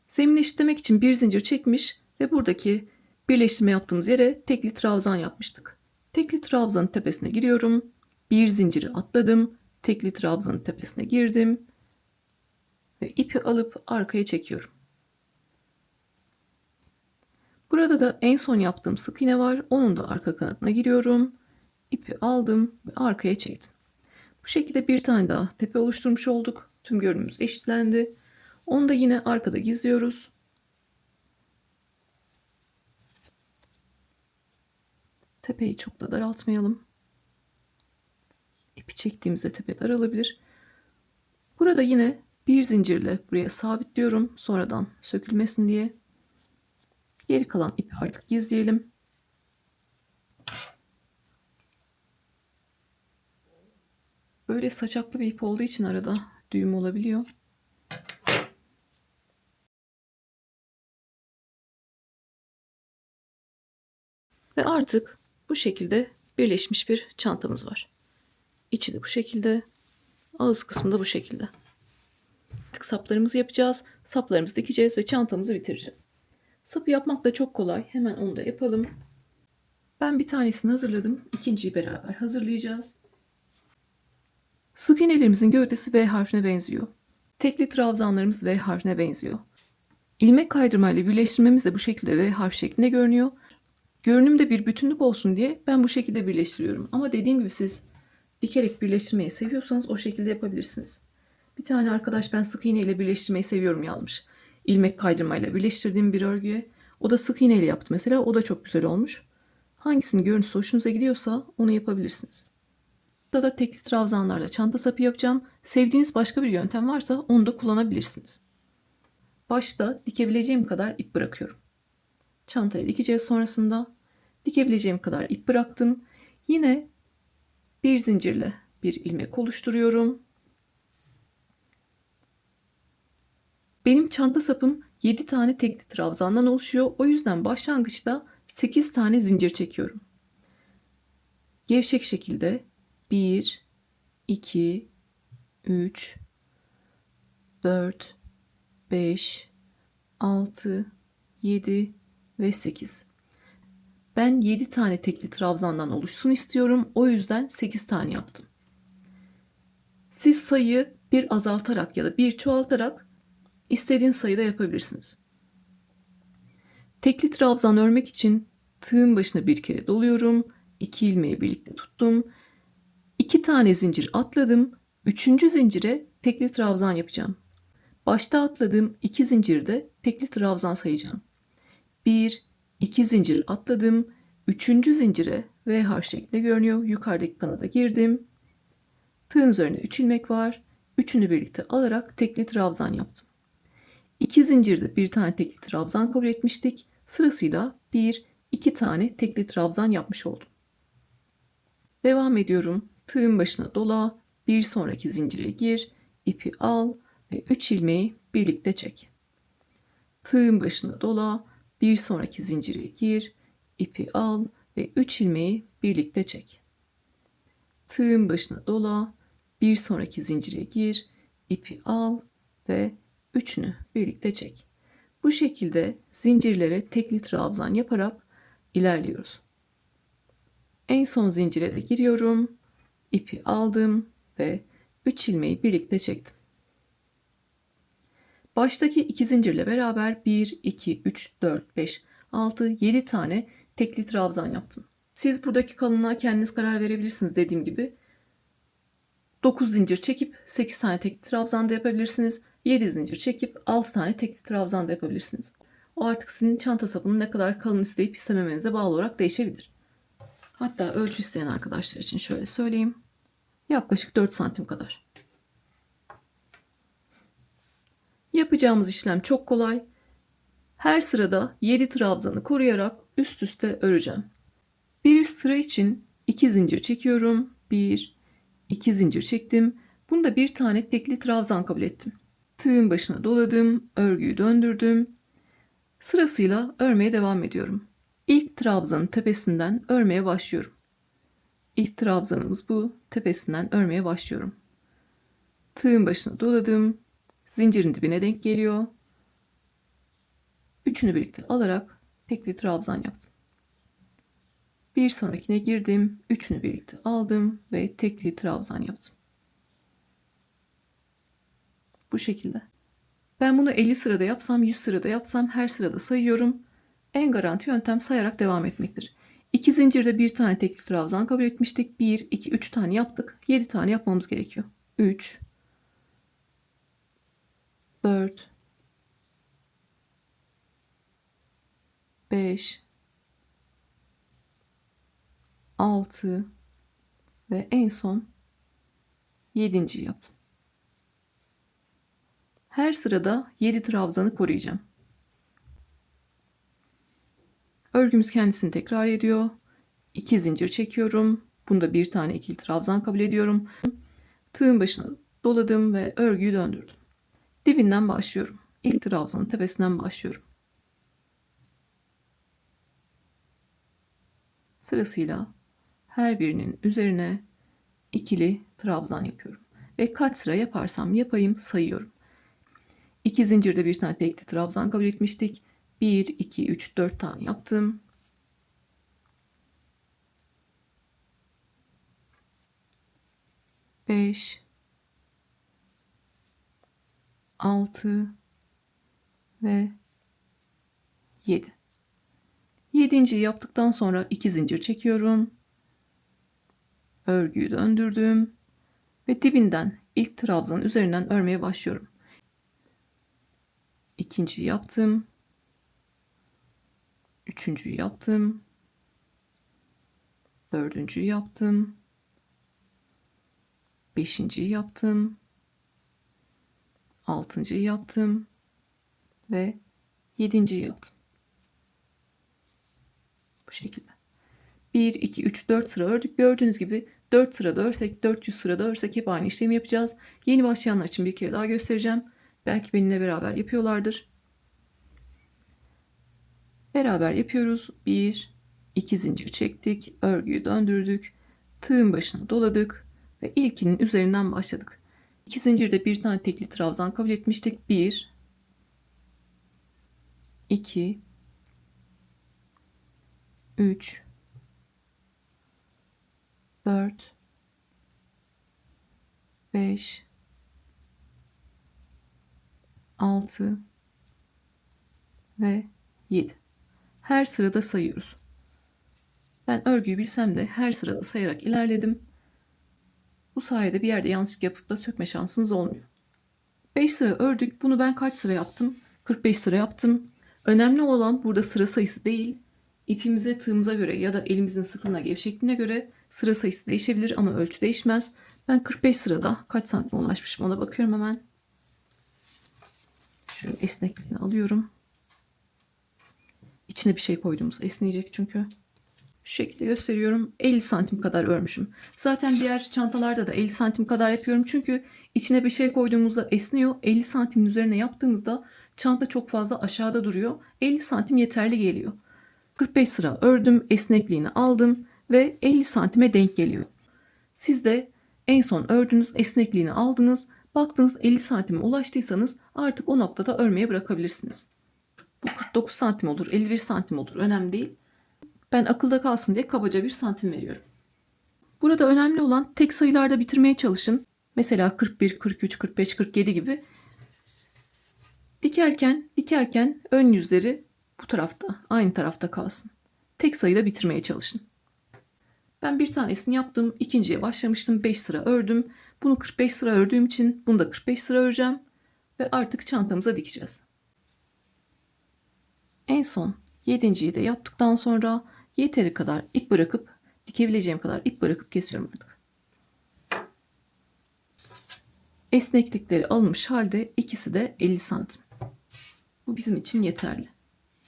Zemini eşitlemek için bir zincir çekmiş ve buradaki birleştirme yaptığımız yere tekli trabzan yapmıştık. Tekli trabzanın tepesine giriyorum. Bir zinciri atladım. Tekli trabzanın tepesine girdim. Ve ipi alıp arkaya çekiyorum. Burada da en son yaptığım sık iğne var. Onun da arka kanatına giriyorum. İpi aldım ve arkaya çektim. Bu şekilde bir tane daha tepe oluşturmuş olduk. Tüm görünümümüz eşitlendi. Onu da yine arkada gizliyoruz. Tepeyi çok da daraltmayalım. İpi çektiğimizde tepe daralabilir. Burada yine bir zincirle buraya sabitliyorum. Sonradan sökülmesin diye. Geri kalan ipi artık gizleyelim. Böyle saçaklı bir ip olduğu için arada düğüm olabiliyor. Ve artık bu şekilde birleşmiş bir çantamız var. İçi de bu şekilde. Ağız kısmı da bu şekilde. Tık saplarımızı yapacağız. Saplarımızı dikeceğiz ve çantamızı bitireceğiz. Sapı yapmak da çok kolay. Hemen onu da yapalım. Ben bir tanesini hazırladım. İkinciyi beraber hazırlayacağız. Sık iğnelerimizin gövdesi V harfine benziyor. Tekli trabzanlarımız V harfine benziyor. İlmek kaydırmayla birleştirmemiz de bu şekilde V harf şeklinde görünüyor. Görünümde bir bütünlük olsun diye ben bu şekilde birleştiriyorum. Ama dediğim gibi siz dikerek birleştirmeyi seviyorsanız o şekilde yapabilirsiniz. Bir tane arkadaş ben sık iğne ile birleştirmeyi seviyorum yazmış. İlmek kaydırmayla birleştirdiğim bir örgüye. O da sık iğne ile yaptı mesela. O da çok güzel olmuş. Hangisinin görüntüsü hoşunuza gidiyorsa onu yapabilirsiniz. Burada da tekli trabzanlarla çanta sapı yapacağım. Sevdiğiniz başka bir yöntem varsa onu da kullanabilirsiniz. Başta dikebileceğim kadar ip bırakıyorum. Çantayı dikeceğiz sonrasında. Dikebileceğim kadar ip bıraktım. Yine bir zincirle bir ilmek oluşturuyorum. Benim çanta sapım 7 tane tekli trabzandan oluşuyor. O yüzden başlangıçta 8 tane zincir çekiyorum. Gevşek şekilde 1, 2, 3, 4, 5, 6, 7 ve 8. Ben 7 tane tekli trabzandan oluşsun istiyorum. O yüzden 8 tane yaptım. Siz sayıyı bir azaltarak ya da bir çoğaltarak istediğin sayıda yapabilirsiniz. Tekli trabzan örmek için tığın başına bir kere doluyorum. 2 ilmeği birlikte tuttum. 2 tane zincir atladım. 3. zincire tekli trabzan yapacağım. Başta atladığım 2 zincirde tekli trabzan sayacağım. 1, 2 zincir atladım. 3. zincire V harf şeklinde görünüyor. Yukarıdaki kanada girdim. Tığın üzerine 3 ilmek var. Üçünü birlikte alarak tekli trabzan yaptım. 2 zincirde bir tane tekli trabzan kabul etmiştik. Sırasıyla 1, 2 tane tekli trabzan yapmış oldum. Devam ediyorum. Tığın başına dola, bir sonraki zincire gir, ipi al ve 3 ilmeği birlikte çek. Tığın başına dola, bir sonraki zincire gir, ipi al ve 3 ilmeği birlikte çek. Tığın başına dola, bir sonraki zincire gir, ipi al ve üçünü birlikte çek. Bu şekilde zincirlere tekli trabzan yaparak ilerliyoruz. En son zincire de giriyorum, ipi aldım ve 3 ilmeği birlikte çektim. Baştaki 2 zincirle beraber 1, 2, 3, 4, 5, 6, 7 tane tekli trabzan yaptım. Siz buradaki kalınlığa kendiniz karar verebilirsiniz dediğim gibi. 9 zincir çekip 8 tane tekli trabzan da yapabilirsiniz. 7 zincir çekip 6 tane tekli trabzan da yapabilirsiniz. O artık sizin çanta sapının ne kadar kalın isteyip istememenize bağlı olarak değişebilir. Hatta ölçü isteyen arkadaşlar için şöyle söyleyeyim. Yaklaşık 4 santim kadar. Yapacağımız işlem çok kolay. Her sırada 7 trabzanı koruyarak üst üste öreceğim. Bir üst sıra için 2 zincir çekiyorum. 1, 2 zincir çektim. Bunda bir tane tekli trabzan kabul ettim. Tığın başına doladım, örgüyü döndürdüm. Sırasıyla örmeye devam ediyorum. İlk trabzanın tepesinden örmeye başlıyorum. İlk trabzanımız bu. Tepesinden örmeye başlıyorum. Tığın başına doladım. Zincirin dibine denk geliyor. Üçünü birlikte alarak tekli trabzan yaptım. Bir sonrakine girdim. Üçünü birlikte aldım ve tekli trabzan yaptım. Bu şekilde. Ben bunu 50 sırada yapsam, 100 sırada yapsam her sırada sayıyorum. En garanti yöntem sayarak devam etmektir. 2 zincirde bir tane tekli trabzan kabul etmiştik. 1, 2, 3 tane yaptık. 7 tane yapmamız gerekiyor. 3, 4, 5, 6 ve en son 7. yaptım. Her sırada 7 trabzanı koruyacağım. Örgümüz kendisini tekrar ediyor. 2 zincir çekiyorum. Bunda bir tane ikili trabzan kabul ediyorum. Tığın başına doladım ve örgüyü döndürdüm. Dibinden başlıyorum. İlk trabzanın tepesinden başlıyorum. Sırasıyla her birinin üzerine ikili trabzan yapıyorum. ve kaç sıra yaparsam yapayım sayıyorum. 2 zincirde bir tane tekli trabzan kabul etmiştik. 1, 2, 3, 4 tane yaptım. 5, 6 ve 7. 7.'yi yaptıktan sonra 2 zincir çekiyorum. Örgüyü döndürdüm ve dibinden ilk trabzanın üzerinden örmeye başlıyorum. İkinciyi yaptım. Üçüncüyü yaptım. Dördüncüyü yaptım. Beşinciyi yaptım. Altıncıyı yaptım. Ve yedinciyi yaptım. Bu şekilde. 1, 2, 3, 4 sıra ördük. Gördüğünüz gibi 4 sırada örsek, 400 sırada örsek hep aynı işlemi yapacağız. Yeni başlayanlar için bir kere daha göstereceğim. Belki benimle beraber yapıyorlardır. Beraber yapıyoruz. 1, 2 zincir çektik. Örgüyü döndürdük. Tığın başına doladık. Ve ilkinin üzerinden başladık. 2 zincirde bir tane tekli trabzan kabul etmiştik. 1, 2, 3, 4, 5, 6 ve 7. Her sırada sayıyoruz. Ben örgüyü bilsem de her sırada sayarak ilerledim. Bu sayede bir yerde yanlışlık yapıp da sökme şansınız olmuyor. 5 sıra ördük. Bunu ben kaç sıra yaptım? 45 sıra yaptım. Önemli olan burada sıra sayısı değil. İpimize, tığımıza göre ya da elimizin sıkılığına, gevşekliğine göre sıra sayısı değişebilir ama ölçü değişmez. Ben 45 sırada kaç santim ulaşmışım ona bakıyorum hemen. Şöyle esnekliğini alıyorum. İçine bir şey koyduğumuz esneyecek çünkü. Şu şekilde gösteriyorum. 50 santim kadar örmüşüm. Zaten diğer çantalarda da 50 santim kadar yapıyorum. Çünkü içine bir şey koyduğumuzda esniyor. 50 santimin üzerine yaptığımızda çanta çok fazla aşağıda duruyor. 50 santim yeterli geliyor. 45 sıra ördüm. Esnekliğini aldım. Ve 50 santime denk geliyor. Siz de en son ördünüz, esnekliğini aldınız. Baktınız 50 santime ulaştıysanız artık o noktada örmeye bırakabilirsiniz. Bu 49 santim olur, 51 santim olur. Önemli değil. Ben akılda kalsın diye kabaca bir santim veriyorum. Burada önemli olan tek sayılarda bitirmeye çalışın. Mesela 41, 43, 45, 47 gibi. Dikerken ön yüzleri bu tarafta, aynı tarafta kalsın. Tek sayıda bitirmeye çalışın. Ben bir tanesini yaptım. İkinciye başlamıştım. 5 sıra ördüm. Bunu 45 sıra ördüğüm için bunu da 45 sıra öreceğim. Ve artık çantamıza dikeceğiz. En son 7.'yi de yaptıktan sonra yeteri kadar ip bırakıp, dikebileceğim kadar ip bırakıp kesiyorum artık. Esneklikleri alınmış halde ikisi de 50 santim. Bu bizim için yeterli.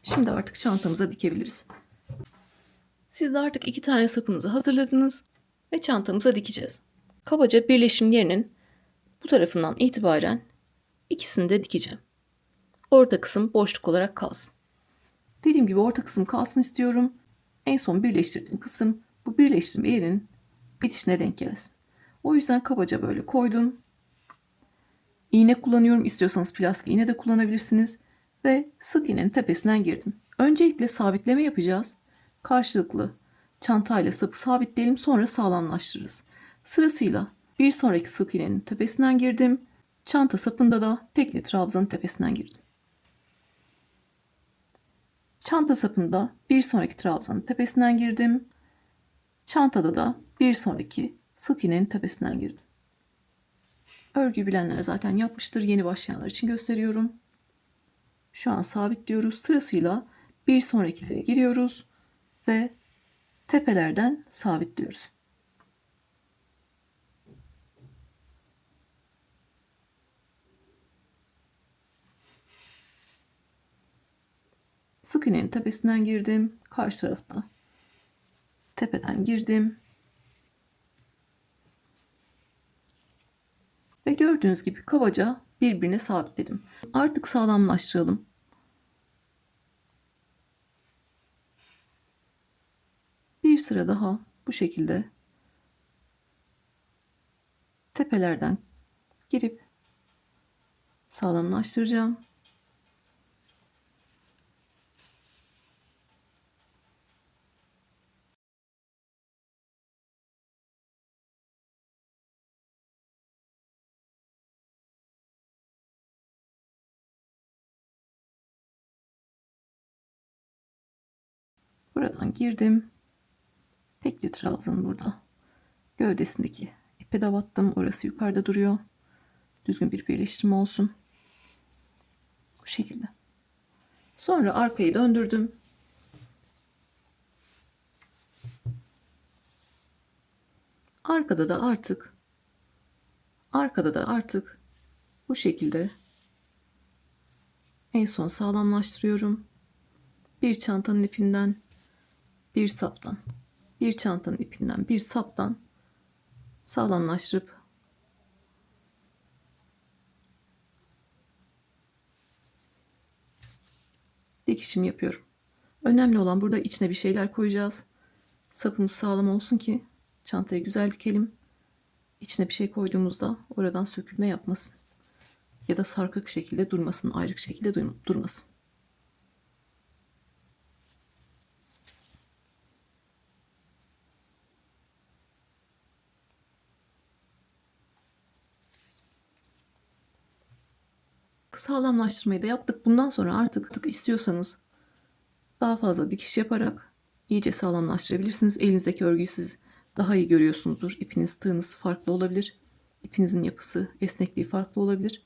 Şimdi artık çantamıza dikebiliriz. Siz de artık 2 tane sapınızı hazırladınız ve çantamıza dikeceğiz. Kabaca birleşim yerinin bu tarafından itibaren ikisini de dikeceğim. Orta kısım boşluk olarak kalsın. Dediğim gibi orta kısım kalsın istiyorum. En son birleştirdiğim kısım bu birleştirme yerinin bitişine denk gelsin. O yüzden kabaca böyle koydum. İğne kullanıyorum. İstiyorsanız plastik iğne de kullanabilirsiniz. Ve sık iğnenin tepesinden girdim. Öncelikle sabitleme yapacağız. Karşılıklı çantayla sapı sabitleyelim, sonra sağlamlaştırırız. Sırasıyla bir sonraki sık iğnenin tepesinden girdim. Çanta sapında da tekli trabzanın tepesinden girdim. Çanta sapında bir sonraki trabzanın tepesinden girdim. Çantada da bir sonraki sık iğnenin tepesinden girdim. Örgü bilenler zaten yapmıştır. Yeni başlayanlar için gösteriyorum. Şu an sabitliyoruz. Sırasıyla bir sonrakilere giriyoruz ve tepelerden sabitliyoruz. Sık iğnenin tepesinden girdim. Karşı tarafta tepeden girdim. Ve gördüğünüz gibi kabaca birbirine sabitledim. Artık sağlamlaştıralım. Bir sıra daha bu şekilde tepelerden girip sağlamlaştıracağım. Buradan girdim. Tekli trabzanı burada gövdesindeki ipe de battım. Orası yukarıda duruyor. Düzgün bir birleştirme olsun. Bu şekilde. Sonra arkayı döndürdüm. Arkada da artık bu şekilde en son sağlamlaştırıyorum. Bir çantanın ipinden bir saptan, bir çantanın ipinden bir saptan sağlamlaştırıp dikişim yapıyorum. Önemli olan burada içine bir şeyler koyacağız. Sapımız sağlam olsun ki çantayı güzel dikelim. İçine bir şey koyduğumuzda oradan sökülme yapmasın. Ya da sarkık şekilde durmasın, ayrık şekilde durmasın. Sağlamlaştırmayı da yaptık. Bundan sonra artık istiyorsanız daha fazla dikiş yaparak iyice sağlamlaştırabilirsiniz. Elinizdeki örgüyü siz daha iyi görüyorsunuzdur. İpiniz, tığınız farklı olabilir. İpinizin yapısı, esnekliği farklı olabilir.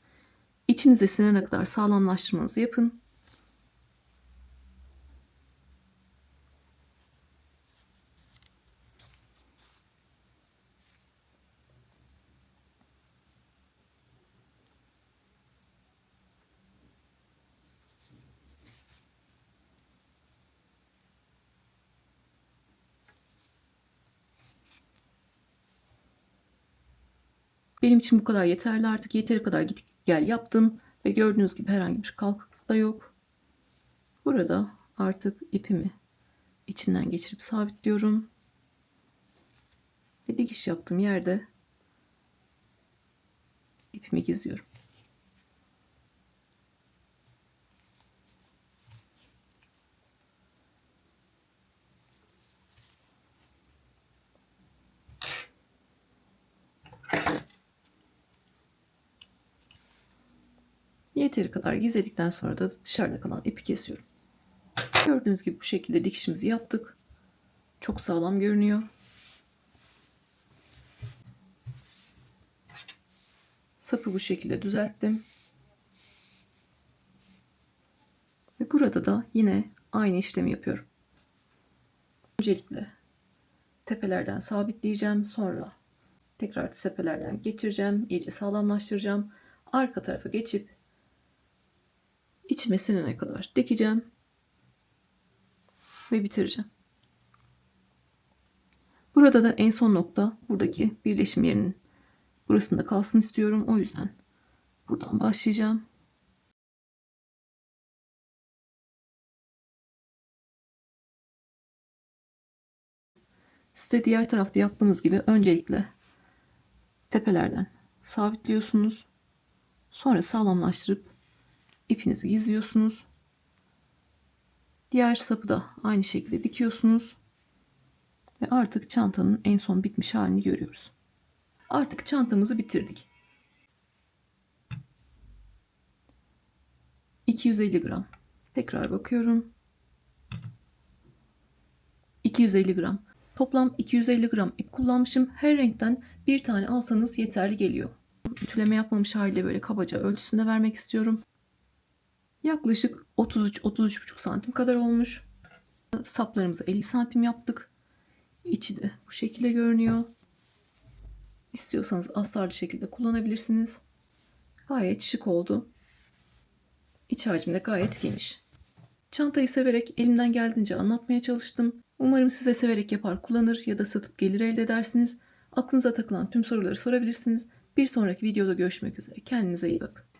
İçinize sinene kadar sağlamlaştırmanızı yapın. Benim için bu kadar yeterli artık. Yeteri kadar git gel yaptım. Ve gördüğünüz gibi herhangi bir kalkıklık da yok. Burada artık ipimi içinden geçirip sabitliyorum. Ve dikiş yaptığım yerde ipimi gizliyorum. Yeteri kadar gizledikten sonra da dışarıda kalan ipi kesiyorum. Gördüğünüz gibi bu şekilde dikişimizi yaptık. Çok sağlam görünüyor. Sapı bu şekilde düzelttim. Ve burada da yine aynı işlemi yapıyorum. Öncelikle tepelerden sabitleyeceğim. Sonra tekrar tepelerden geçireceğim. İyice sağlamlaştıracağım. Arka tarafa geçip içime sinene kadar dikeceğim. Ve bitireceğim. Burada da en son nokta buradaki birleşim yerinin burasında kalsın istiyorum. O yüzden buradan başlayacağım. Siz de diğer tarafta yaptığımız gibi öncelikle tepelerden sabitliyorsunuz. Sonra sağlamlaştırıp ipinizi gizliyorsunuz. Diğer sapı da aynı şekilde dikiyorsunuz. Ve artık çantanın en son bitmiş halini görüyoruz. Artık çantamızı bitirdik. 250 gram. Tekrar bakıyorum. 250 gram. Toplam 250 gram ip kullanmışım. Her renkten bir tane alsanız yeterli geliyor. Ütüleme yapmamış haliyle böyle kabaca ölçüsünde vermek istiyorum. Yaklaşık 33-33,5 santim kadar olmuş. Saplarımızı 50 santim yaptık. İçi de bu şekilde görünüyor. İstiyorsanız astarlı şekilde kullanabilirsiniz. Gayet şık oldu. İç hacmi de gayet geniş. Çantayı severek elimden geldiğince anlatmaya çalıştım. Umarım siz de severek yapar kullanır ya da satıp gelir elde edersiniz. Aklınıza takılan tüm soruları sorabilirsiniz. Bir sonraki videoda görüşmek üzere. Kendinize iyi bakın.